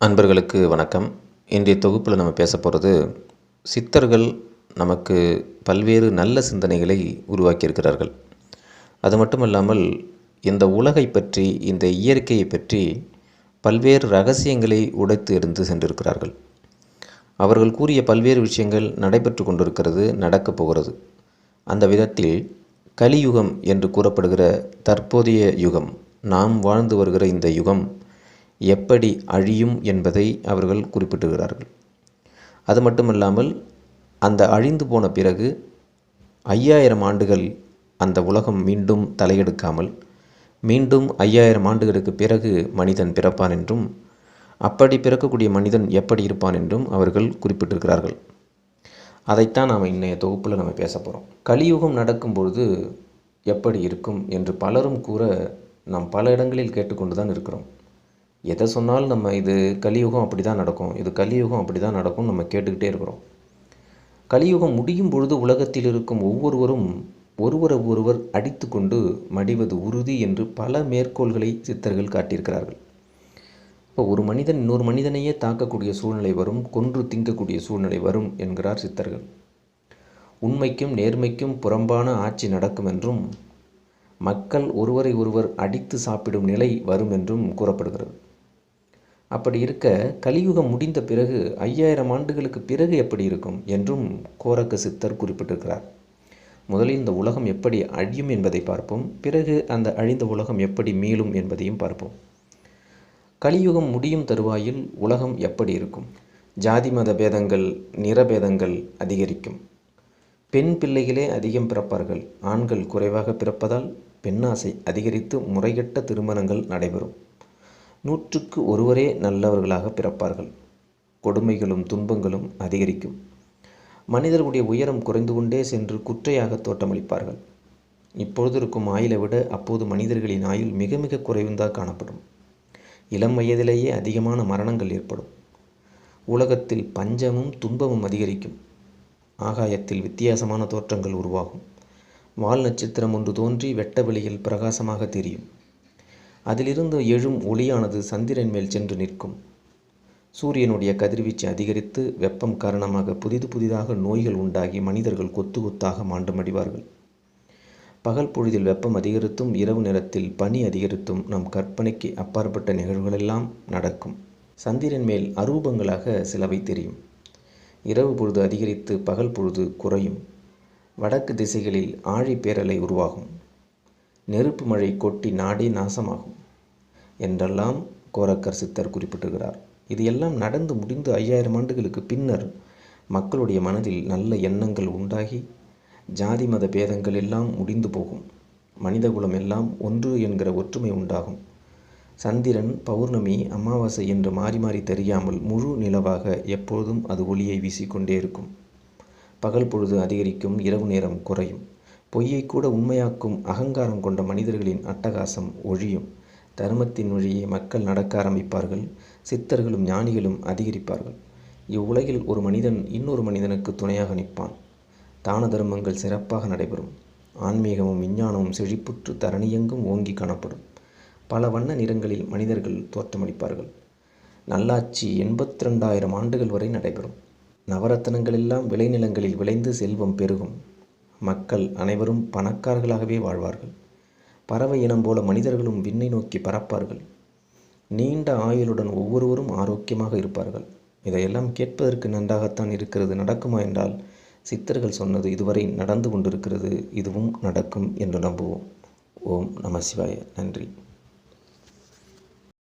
அன்பர்களுக்கு வணக்கம். இன்றைய தொகுப்பில் நம்ம பேச போகிறது, சித்தர்கள் நமக்கு பல்வேறு நல்ல சிந்தனைகளை உருவாக்கியிருக்கிறார்கள். அது மட்டும் இல்லாமல் இந்த உலகை பற்றி, இந்த இயற்கையை பற்றி பல்வேறு ரகசியங்களை உடைத்து எடுத்து சென்றிருக்கிறார்கள். அவர்கள் கூறிய பல்வேறு விஷயங்கள் நடைபெற்று கொண்டிருக்கிறது, நடக்கப் போகிறது. அந்த விதத்தில் கலியுகம் என்று கூறப்படுகிற தற்போதைய யுகம், நாம் வாழ்ந்து வருகிற இந்த யுகம் எப்படி அழியும் என்பதை அவர்கள் குறிப்பிட்டுகிறார்கள். அது மட்டுமல்லாமல் அந்த அழிந்து போன பிறகு 5000 ஆண்டுகள் அந்த உலகம் மீண்டும் தலையெடுக்காமல் மீண்டும் 5000 ஆண்டுகளுக்கு பிறகு மனிதன் பிறப்பான் என்றும், அப்படி பிறக்கக்கூடிய மனிதன் எப்படி இருப்பான் என்றும் அவர்கள் குறிப்பிட்டிருக்கிறார்கள். அதைத்தான் நாம் இன்றைய தொகுப்பில் நம்ம பேச போகிறோம். கலியுகம் நடக்கும்பொழுது எப்படி இருக்கும் என்று பலரும் கூற நாம் பல இடங்களில் கேட்டுக்கொண்டு தான் இருக்கிறோம். எதை சொன்னாலும் நம்ம இது கலியுகம் அப்படி தான் நடக்கும், இது கலியுகம் அப்படி தான் நடக்கும் நம்ம கேட்டுக்கிட்டே இருக்கிறோம். கலியுகம் முடியும் பொழுது உலகத்தில் இருக்கும் ஒவ்வொருவரும் ஒருவர் அடித்து கொண்டு மடிவது உறுதி என்று பல மேற்கோள்களை சித்தர்கள் காட்டியிருக்கிறார்கள். இப்போ ஒரு மனிதன் இன்னொரு மனிதனையே தாக்கக்கூடிய சூழ்நிலை வரும், கொன்று திங்கக்கூடிய சூழ்நிலை வரும் என்கிறார் சித்தர்கள். உண்மைக்கும் நேர்மைக்கும் புறம்பான ஆட்சி நடக்கும் என்றும், மக்கள் ஒருவரை ஒருவர் அடித்து சாப்பிடும் நிலை வரும் என்றும் கூறப்படுகிறது. அப்படி இருக்க கலியுகம் முடிந்த பிறகு 5000 ஆண்டுகளுக்கு பிறகு எப்படி இருக்கும் என்றும் கோரக்க சித்தர் குறிப்பிட்டிருக்கிறார். முதலில் இந்த உலகம் எப்படி அழியும் என்பதை பார்ப்போம், பிறகு அந்த அழிந்த உலகம் எப்படி மீளும் என்பதையும் பார்ப்போம். கலியுகம் முடியும் தருவாயில் உலகம் எப்படி இருக்கும்? ஜாதி மத பேதங்கள், நிறபேதங்கள் அதிகரிக்கும். பெண் பிள்ளைகளே அதிகம் பிறப்பார்கள். ஆண்கள் குறைவாக பிறப்பதால் பெண்ணாசை அதிகரித்து முறைகெட்ட திருமணங்கள் நடைபெறும். 100க்கு ஒருவரே நல்லவர்களாக பிறப்பார்கள். கொடுமைகளும் துன்பங்களும் அதிகரிக்கும். மனிதர்களுடைய உயரம் குறைந்து கொண்டே சென்று குற்றையாக தோற்றமளிப்பார்கள். இப்பொழுது இருக்கும் ஆயுளை விட அப்போது மனிதர்களின் ஆயுள் மிக மிக குறைவுந்தான் காணப்படும். இளம் வயதிலேயே அதிகமான மரணங்கள் ஏற்படும். உலகத்தில் பஞ்சமும் துன்பமும் அதிகரிக்கும். ஆகாயத்தில் வித்தியாசமான தோற்றங்கள் உருவாகும். வால் நட்சத்திரம் ஒன்று தோன்றி வெட்ட வெளியில் பிரகாசமாக தெரியும். அதிலிருந்து எழும் ஒளியானது சந்திரன் மேல் சென்று நிற்கும். சூரியனுடைய கதிர்வீச்சு அதிகரித்து வெப்பம் காரணமாக புதிதாக நோய்கள் உண்டாகி மனிதர்கள் கொத்து கொத்தாக மாண்டு மடிவார்கள். பகல் பொழுதில் வெப்பம் அதிகரித்தும் இரவு நேரத்தில் பனி அதிகரித்தும் நம் கற்பனைக்கு அப்பாற்பட்ட நிகழ்வுகளெல்லாம் நடக்கும். சந்திரன் மேல் அரூபங்களாக சிலவை தெரியும். இரவு பொழுது அதிகரித்து பகல் பொழுது குறையும். வடக்கு திசைகளில் ஆழி பேரலை உருவாகும். நெருப்பு மழை கொட்டி நாடே நாசமாகும் என்றெல்லாம் கோரக்கர் சித்தர் குறிப்பிட்டுகிறார். இது எல்லாம் நடந்து முடிந்து 5000 ஆண்டுகளுக்கு பின்னர் மக்களுடைய மனதில் நல்ல எண்ணங்கள் உண்டாகி ஜாதி மத பேதங்கள் எல்லாம் முடிந்து போகும். மனிதகுலம் எல்லாம் ஒன்று என்கிற ஒற்றுமை உண்டாகும். சந்திரன் பௌர்ணமி அமாவாசை என்று மாறி மாறி தெரியாமல் முழு நிலவாக எப்பொழுதும் அது ஒளியை வீசிக்கொண்டே இருக்கும். பகல் பொழுது அதிகரிக்கும், இரவு நேரம் குறையும். பொய்யை கூட உண்மையாக்கும் அகங்காரம் கொண்ட மனிதர்களின் அட்டகாசம் ஒழியும். தர்மத்தின் வழியே மக்கள் நடக்க ஆரம்பிப்பார்கள். சித்தர்களும் ஞானிகளும் அதிகரிப்பார்கள். இவ்வுலகில் ஒரு மனிதன் இன்னொரு மனிதனுக்கு துணையாக நிற்பான். தான தர்மங்கள் சிறப்பாக நடைபெறும். ஆன்மீகமும் விஞ்ஞானமும் செழிப்புற்று தரணியெங்கும் ஓங்கி காணப்படும். பல வண்ண நிறங்களில் மனிதர்கள் தோற்றமளிப்பார்கள். நல்லாட்சி 82,000 ஆண்டுகள் வரை நடைபெறும். நவரத்தனங்கள் எல்லாம் விளைநிலங்களில் விளைந்து செல்வம் பெருகும். மக்கள் அனைவரும் பணக்காரர்களாகவே வாழ்வார்கள். பறவை இனம் போல மனிதர்களும் விண்ணை நோக்கி பறப்பார்கள். நீண்ட ஆயுளுடன் ஒவ்வொருவரும் ஆரோக்கியமாக இருப்பார்கள். இதையெல்லாம் கேட்பதற்கு நன்றாகத்தான் இருக்கிறது. நடக்குமா என்றால், சித்தர்கள் சொன்னது இதுவரை நடந்து கொண்டிருக்கிறது, இதுவும் நடக்கும் என்று நம்புவோம். ஓம் நம சிவாய. நன்றி.